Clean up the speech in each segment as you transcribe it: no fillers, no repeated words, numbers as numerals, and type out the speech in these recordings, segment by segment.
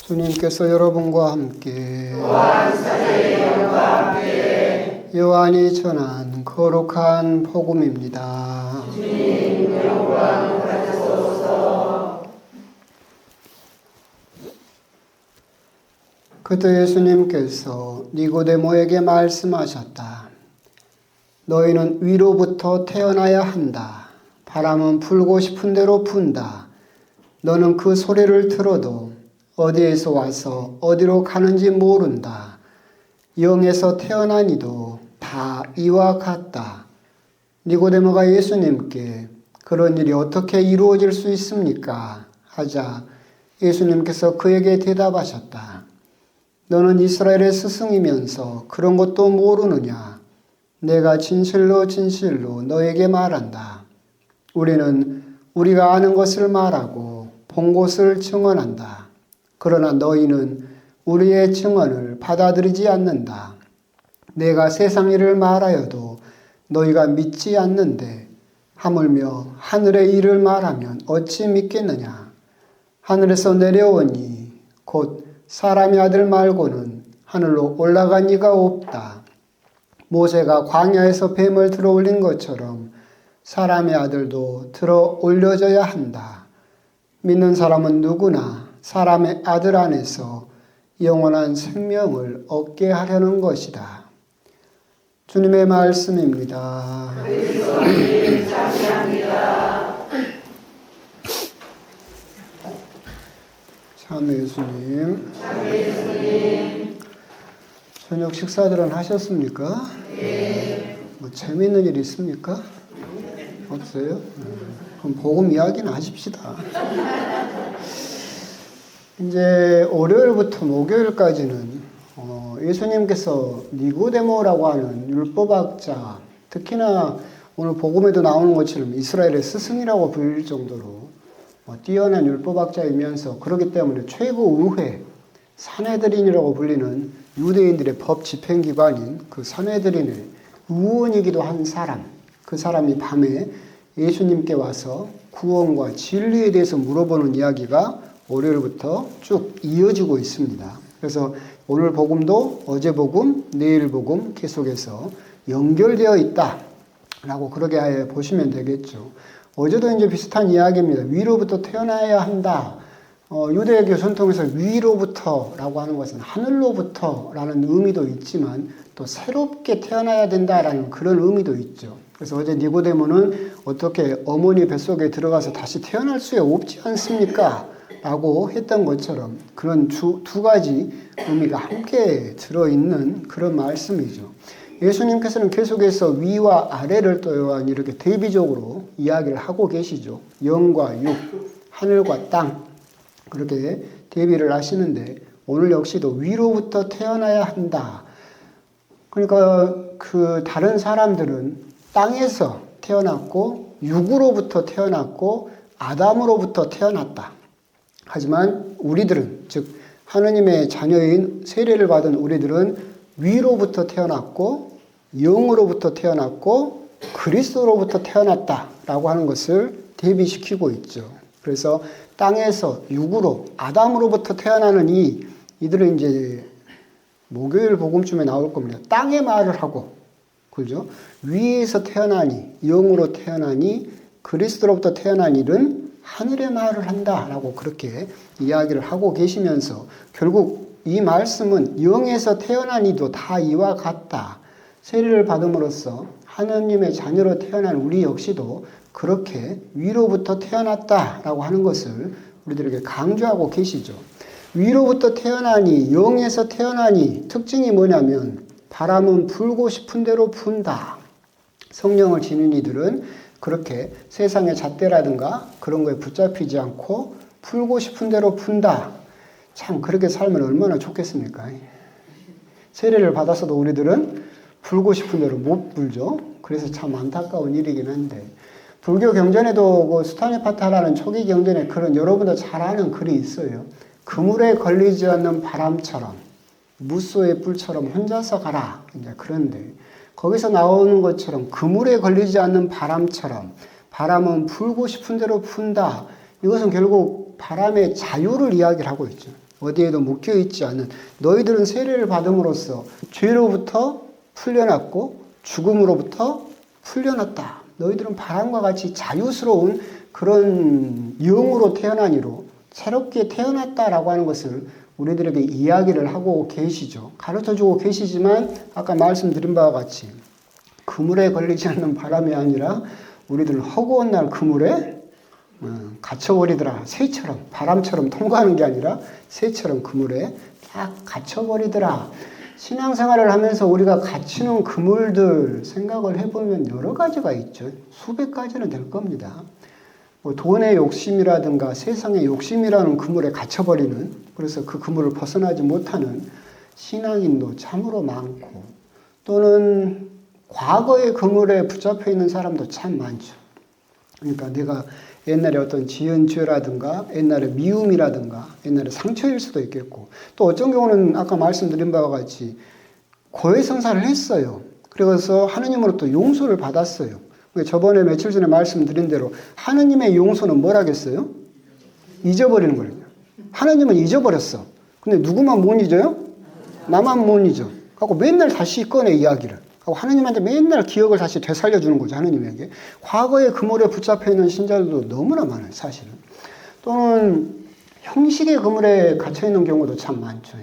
주님께서 여러분과 함께 요한이 전한 거룩한 복음입니다. 주님, 영광 받으소서. 그때 예수님께서 니고데모에게 말씀하셨다. 너희는 위로부터 태어나야 한다. 바람은 불고 싶은 대로 분다. 너는 그 소리를 들어도 어디에서 와서 어디로 가는지 모른다. 영에서 태어난 이도 다 이와 같다. 니고데모가 예수님께 그런 일이 어떻게 이루어질 수 있습니까? 하자 예수님께서 그에게 대답하셨다. 너는 이스라엘의 스승이면서 그런 것도 모르느냐? 내가 진실로 진실로 너에게 말한다. 우리는 우리가 아는 것을 말하고 본 것을 증언한다. 그러나 너희는 우리의 증언을 받아들이지 않는다. 내가 세상 일을 말하여도 너희가 믿지 않는데 하물며 하늘의 일을 말하면 어찌 믿겠느냐. 하늘에서 내려오니 곧 사람의 아들 말고는 하늘로 올라간 이가 없다. 모세가 광야에서 뱀을 들어 올린 것처럼 사람의 아들도 들어 올려져야 한다. 믿는 사람은 누구나 사람의 아들 안에서 영원한 생명을 얻게 하려는 것이다. 주님의 말씀입니다. 그리스도님 찬양합니다. 참 예수님. 저녁 식사들은 하셨습니까? 네. 뭐 재미있는 일 있습니까? 없어요? 그럼 복음 이야기는 하십시다. 이제 월요일부터 목요일까지는 예수님께서 니고데모라고 하는 율법학자, 특히나 오늘 복음에도 나오는 것처럼 이스라엘의 스승이라고 불릴 정도로 뛰어난 율법학자이면서 그렇기 때문에 최고 의회, 산헤드린이라고 불리는 유대인들의 법 집행기관인 그 산헤드린의 의원이기도 한 사람, 그 사람이 밤에 예수님께 와서 구원과 진리에 대해서 물어보는 이야기가 월요일부터 쭉 이어지고 있습니다. 그래서 오늘 복음도 어제 복음, 내일 복음 계속해서 연결되어 있다라고 그렇게 보시면 되겠죠. 어제도 이제 비슷한 이야기입니다. 위로부터 태어나야 한다. 유대교 전통에서 위로부터라고 하는 것은 하늘로부터라는 의미도 있지만 또 새롭게 태어나야 된다라는 그런 의미도 있죠. 그래서 어제 니고데모는 어떻게 어머니 뱃속에 들어가서 다시 태어날 수 없지 않습니까? 라고 했던 것처럼 그런 두 가지 의미가 함께 들어있는 그런 말씀이죠. 예수님께서는 계속해서 위와 아래를 또한 이렇게 대비적으로 이야기를 하고 계시죠. 영과 육, 하늘과 땅 그렇게 대비를 하시는데 오늘 역시도 위로부터 태어나야 한다. 그러니까 그 다른 사람들은 땅에서 태어났고 육으로부터 태어났고 아담으로부터 태어났다. 하지만 우리들은 즉 하느님의 자녀인 세례를 받은 우리들은 위로부터 태어났고 영으로부터 태어났고 그리스도로부터 태어났다라고 하는 것을 대비시키고 있죠. 그래서 땅에서 육으로 아담으로부터 태어나는 이들은 이제 목요일 복음쯤에 나올 겁니다. 땅의 말을 하고 그죠? 위에서 태어나니 영으로 태어나니 그리스도로부터 태어난 일은 하늘의 말을 한다라고 그렇게 이야기를 하고 계시면서 결국 이 말씀은 영에서 태어난 이도 다 이와 같다. 세례를 받음으로써 하느님의 자녀로 태어난 우리 역시도 그렇게 위로부터 태어났다라고 하는 것을 우리들에게 강조하고 계시죠. 위로부터 태어나니 영에서 태어나니 특징이 뭐냐면 바람은 불고 싶은 대로 분다. 성령을 지닌 이들은 그렇게 세상의 잣대라든가 그런 거에 붙잡히지 않고 풀고 싶은 대로 푼다. 참 그렇게 살면 얼마나 좋겠습니까? 세례를 받아서도 우리들은 불고 싶은 대로 못 불죠. 그래서 참 안타까운 일이긴 한데 불교 경전에도 그 수타니파타라는 초기 경전에 그런 여러분도 잘 아는 글이 있어요. 그물에 걸리지 않는 바람처럼 무소의 뿔처럼 혼자서 가라. 이제 그런데 거기서 나오는 것처럼 그물에 걸리지 않는 바람처럼 바람은 불고 싶은 대로 분다. 이것은 결국 바람의 자유를 이야기를 하고 있죠. 어디에도 묶여있지 않은 너희들은 세례를 받음으로써 죄로부터 풀려났고 죽음으로부터 풀려났다. 너희들은 바람과 같이 자유스러운 그런 영으로 태어나니로 새롭게 태어났다라고 하는 것을 우리들에게 이야기를 하고 계시죠. 가르쳐주고 계시지만 아까 말씀드린 바와 같이 그물에 걸리지 않는 바람이 아니라 우리들은 허구한 날 그물에 갇혀버리더라. 새처럼 바람처럼 통과하는 게 아니라 새처럼 그물에 딱 갇혀버리더라. 신앙생활을 하면서 우리가 갇히는 그물들 생각을 해보면 여러 가지가 있죠. 수백 가지는 될 겁니다. 뭐 돈의 욕심이라든가 세상의 욕심이라는 그물에 갇혀버리는, 그래서 그 그물을 벗어나지 못하는 신앙인도 참으로 많고, 또는 과거의 그물에 붙잡혀 있는 사람도 참 많죠. 그러니까 내가 옛날에 어떤 지은 죄라든가 옛날에 미움이라든가 옛날에 상처일 수도 있겠고, 또 어떤 경우는 아까 말씀드린 바와 같이 고해성사를 했어요. 그래서 하느님으로부터 용서를 받았어요. 저번에 며칠 전에 말씀드린 대로 하느님의 용서는 뭐라겠어요? 잊어버리는 거예요. 하느님은 잊어버렸어. 근데 누구만 못 잊어요? 나만 못 잊어. 그래서 맨날 다시 꺼내 이야기를. 하느님한테 맨날 기억을 다시 되살려주는 거죠. 하느님에게. 과거의 그물에 붙잡혀 있는 신자들도 너무나 많아요. 사실은. 또는 형식의 그물에 갇혀 있는 경우도 참 많죠.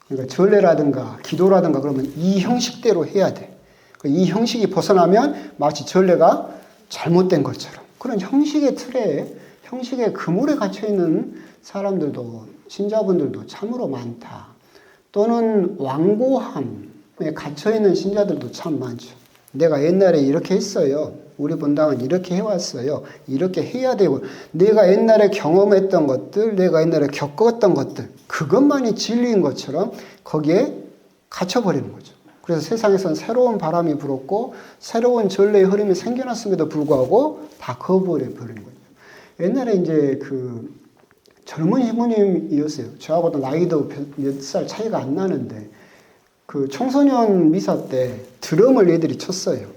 그러니까 전례라든가 기도라든가 그러면 이 형식대로 해야 돼. 이 형식이 벗어나면 마치 전례가 잘못된 것처럼. 그런 형식의 틀에, 형식의 그물에 갇혀 있는 사람들도, 신자분들도 참으로 많다. 또는 완고함에 갇혀있는 신자들도 참 많죠. 내가 옛날에 이렇게 했어요. 우리 본당은 이렇게 해왔어요. 이렇게 해야 되고, 내가 옛날에 경험했던 것들, 내가 옛날에 겪었던 것들, 그것만이 진리인 것처럼 거기에 갇혀버리는 거죠. 그래서 세상에선 새로운 바람이 불었고 새로운 전례의 흐름이 생겨났음에도 불구하고 다 거부해 버리는 거죠. 옛날에 이제 그 젊은 시부님이었어요. 저하고도 나이도 몇 살 차이가 안 나는데 그 청소년 미사 때 드럼을 애들이 쳤어요.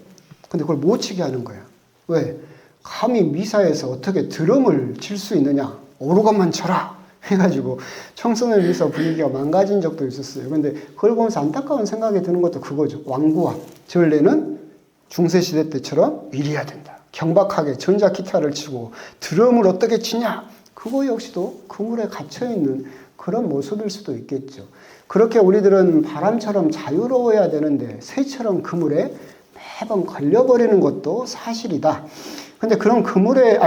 근데 그걸 못 치게 하는 거야. 왜? 감히 미사에서 어떻게 드럼을 칠 수 있느냐? 오르간만 쳐라! 해가지고 청소년 미사 분위기가 망가진 적도 있었어요. 근데 그걸 보면서 안타까운 생각이 드는 것도 그거죠. 완고함. 전례는 중세시대 때처럼 이래야 된다. 경박하게 전자기타를 치고 드럼을 어떻게 치냐? 그거 역시도 그물에 갇혀있는 그런 모습일 수도 있겠죠. 그렇게 우리들은 바람처럼 자유로워야 되는데 새처럼 그물에 매번 걸려버리는 것도 사실이다. 근데 그런 그물에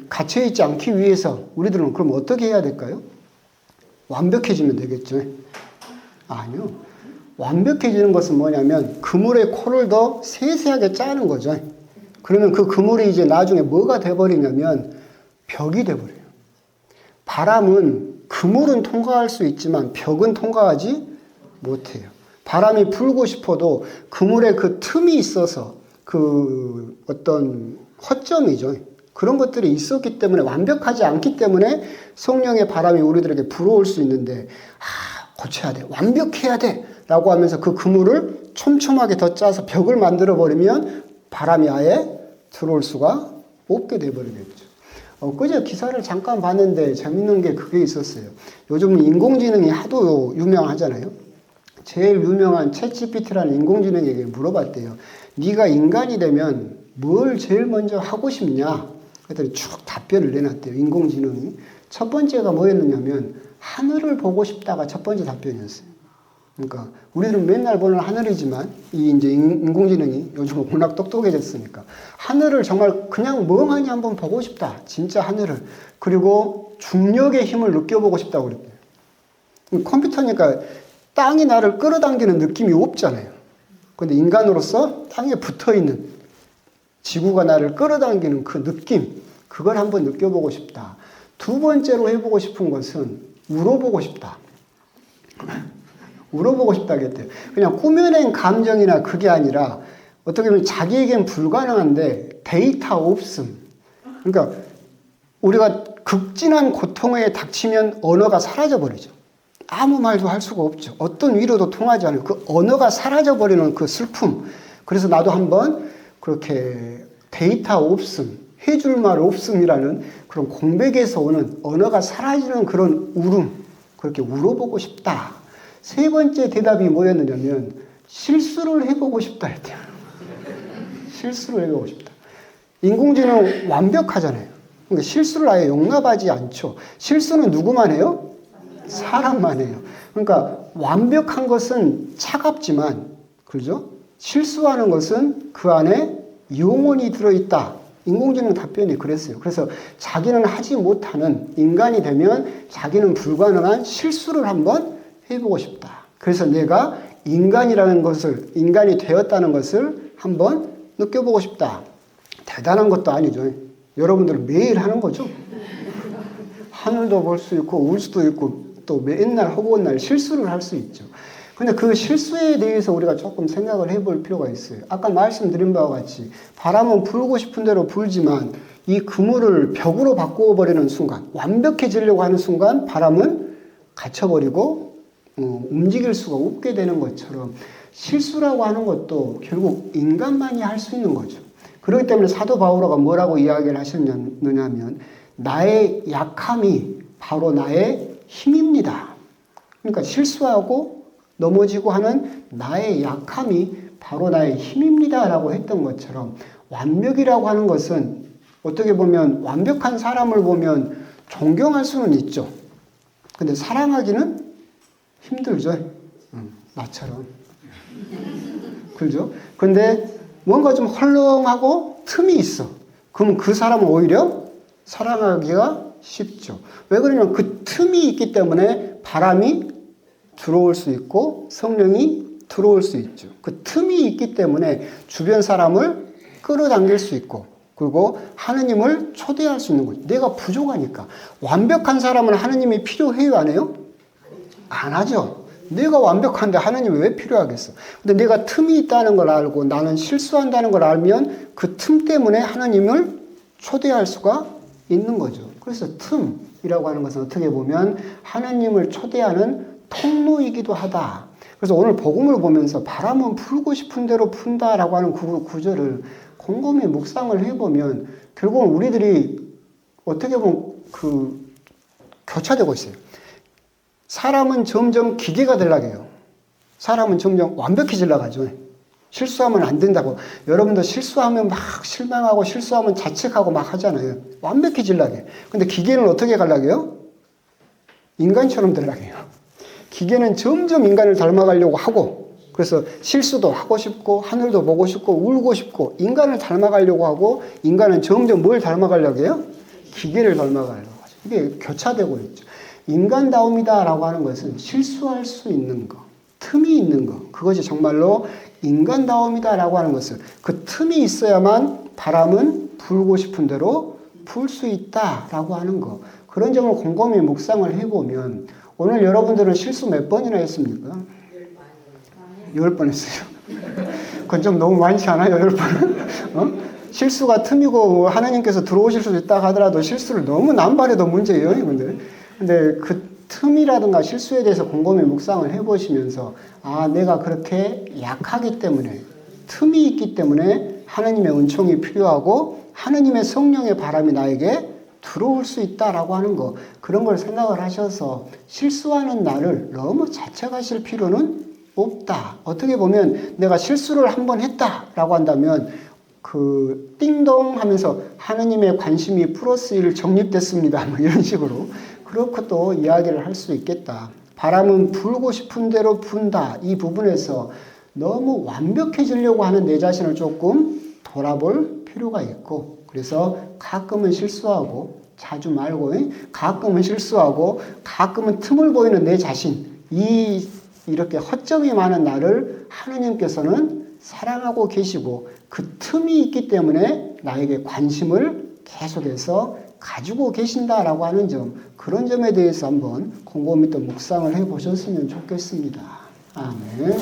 갇혀있지 않기 위해서 우리들은 그럼 어떻게 해야 될까요? 완벽해지면 되겠죠. 아니요. 완벽해지는 것은 뭐냐면 그물의 코를 더 세세하게 짜는 거죠. 그러면 그 그물이 이제 나중에 뭐가 돼버리냐면 벽이 돼버려요. 바람은 그물은 통과할 수 있지만 벽은 통과하지 못해요. 바람이 불고 싶어도 그물에 그 틈이 있어서 그 어떤 허점이죠. 그런 것들이 있었기 때문에 완벽하지 않기 때문에 성령의 바람이 우리들에게 불어올 수 있는데 고쳐야 돼. 완벽해야 돼. 라고 하면서 그 그물을 촘촘하게 더 짜서 벽을 만들어 버리면 바람이 아예 들어올 수가 없게 돼버리겠죠. 그제 기사를 잠깐 봤는데 재밌는 게 그게 있었어요. 요즘은 인공지능이 하도 유명하잖아요. 제일 유명한 챗GPT라는 인공지능에게 물어봤대요. 네가 인간이 되면 뭘 제일 먼저 하고 싶냐? 그랬더니 쭉 답변을 내놨대요. 인공지능이. 첫 번째가 뭐였느냐면 하늘을 보고 싶다가 첫 번째 답변이었어요. 그러니까 우리들은 맨날 보는 하늘이지만 이 이제 인공지능이 요즘 워낙 똑똑해졌으니까 하늘을 정말 그냥 멍하니 한번 보고 싶다. 진짜 하늘을. 그리고 중력의 힘을 느껴보고 싶다고 그랬대요. 컴퓨터니까 땅이 나를 끌어당기는 느낌이 없잖아요. 근데 인간으로서 땅에 붙어있는 지구가 나를 끌어당기는 그 느낌, 그걸 한번 느껴보고 싶다. 두 번째로 해보고 싶은 것은 울어보고 싶다. 울어보고 싶다겠대요. 그냥 꾸며낸 감정이나 그게 아니라 어떻게 보면 자기에겐 불가능한데 데이터 없음. 그러니까 우리가 극진한 고통에 닥치면 언어가 사라져버리죠. 아무 말도 할 수가 없죠. 어떤 위로도 통하지 않아요. 그 언어가 사라져버리는 그 슬픔. 그래서 나도 한번 그렇게 데이터 없음, 해줄 말 없음이라는 그런 공백에서 오는 언어가 사라지는 그런 울음. 그렇게 울어보고 싶다. 세 번째 대답이 뭐였느냐면 실수를 해보고 싶다 했대요. 실수를 해보고 싶다. 인공지능은 완벽하잖아요. 그러니까 실수를 아예 용납하지 않죠. 실수는 누구만 해요? 사람만 해요. 그러니까 완벽한 것은 차갑지만, 그죠? 실수하는 것은 그 안에 영혼이 들어있다. 인공지능 답변이 그랬어요. 그래서 자기는 하지 못하는, 인간이 되면 자기는 불가능한 실수를 한번 해보고 싶다. 그래서 내가 인간이라는 것을, 인간이 되었다는 것을 한번 느껴보고 싶다. 대단한 것도 아니죠. 여러분들은 매일 하는 거죠. 하늘도 볼 수 있고 울 수도 있고 또 맨날 허구한 날 실수를 할 수 있죠. 근데 그 실수에 대해서 우리가 조금 생각을 해볼 필요가 있어요. 아까 말씀드린 바와 같이 바람은 불고 싶은 대로 불지만 이 그물을 벽으로 바꾸어 버리는 순간, 완벽해지려고 하는 순간 바람은 갇혀버리고 움직일 수가 없게 되는 것처럼 실수라고 하는 것도 결국 인간만이 할 수 있는 거죠. 그렇기 때문에 사도 바오로가 뭐라고 이야기를 하셨느냐면 나의 약함이 바로 나의 힘입니다. 그러니까 실수하고 넘어지고 하는 나의 약함이 바로 나의 힘입니다 라고 했던 것처럼 완벽이라고 하는 것은 어떻게 보면 완벽한 사람을 보면 존경할 수는 있죠. 근데 사랑하기는 힘들죠. 나처럼. 그죠? 근데 뭔가 좀 헐렁하고 틈이 있어. 그럼 그 사람은 오히려 사랑하기가 쉽죠. 왜 그러냐면 그 틈이 있기 때문에 바람이 들어올 수 있고 성령이 들어올 수 있죠. 그 틈이 있기 때문에 주변 사람을 끌어당길 수 있고 그리고 하느님을 초대할 수 있는 거죠. 내가 부족하니까. 완벽한 사람은 하느님이 필요해요, 안 해요? 안 하죠. 내가 완벽한데 하느님이 왜 필요하겠어? 근데 내가 틈이 있다는 걸 알고 나는 실수한다는 걸 알면 그 틈 때문에 하느님을 초대할 수가 있는 거죠. 그래서 틈이라고 하는 것은 어떻게 보면 하느님을 초대하는 통로이기도 하다. 그래서 오늘 복음을 보면서 바람은 불고 싶은 대로 분다라고 하는 구절을 곰곰이 묵상을 해보면 결국은 우리들이 어떻게 보면 교차되고 있어요. 사람은 점점 기계가 되려고 해요. 사람은 점점 완벽해지려고 하죠. 실수하면 안 된다고. 여러분도 실수하면 막 실망하고 실수하면 자책하고 막 하잖아요. 완벽해지려고 해요. 근데 기계는 어떻게 가려고 해요? 인간처럼 되려고 해요. 기계는 점점 인간을 닮아가려고 하고 그래서 실수도 하고 싶고 하늘도 보고 싶고 울고 싶고 인간을 닮아가려고 하고 인간은 점점 뭘 닮아가려고 해요? 기계를 닮아가려고 하죠. 이게 교차되고 있죠. 인간다움이다라고 하는 것은 실수할 수 있는 거, 틈이 있는 거, 그것이 정말로 인간다움이다라고 하는 것을 그 틈이 있어야만 바람은 불고 싶은 대로 불 수 있다라고 하는 거. 그런 점을 곰곰이 묵상을 해보면 오늘 여러분들은 실수 몇 번이나 했습니까? 10번 했어요. 그건 좀 너무 많지 않아요? 10번은? 실수가 틈이고 하나님께서 들어오실 수도 있다 하더라도 실수를 너무 남발해도 문제예요. 근데 그 틈이라든가 실수에 대해서 곰곰이 묵상을 해보시면서 내가 그렇게 약하기 때문에 틈이 있기 때문에 하나님의 은총이 필요하고 하나님의 성령의 바람이 나에게 들어올 수 있다라고 하는 거 그런 걸 생각을 하셔서 실수하는 나를 너무 자책하실 필요는 없다. 어떻게 보면 내가 실수를 한번 했다라고 한다면 띵동 하면서 하느님의 관심이 플러스 1 적립됐습니다. 뭐 이런 식으로 그렇게 또 이야기를 할 수 있겠다. 바람은 불고 싶은 대로 분다. 이 부분에서 너무 완벽해지려고 하는 내 자신을 조금 돌아볼 필요가 있고 그래서 가끔은 실수하고 자주 말고 가끔은 실수하고 가끔은 틈을 보이는 내 자신 이렇게 허점이 많은 나를 하느님께서는 사랑하고 계시고 그 틈이 있기 때문에 나에게 관심을 계속해서 가지고 계신다라고 하는 점 그런 점에 대해서 한번 곰곰이 또 묵상을 해보셨으면 좋겠습니다. 아멘.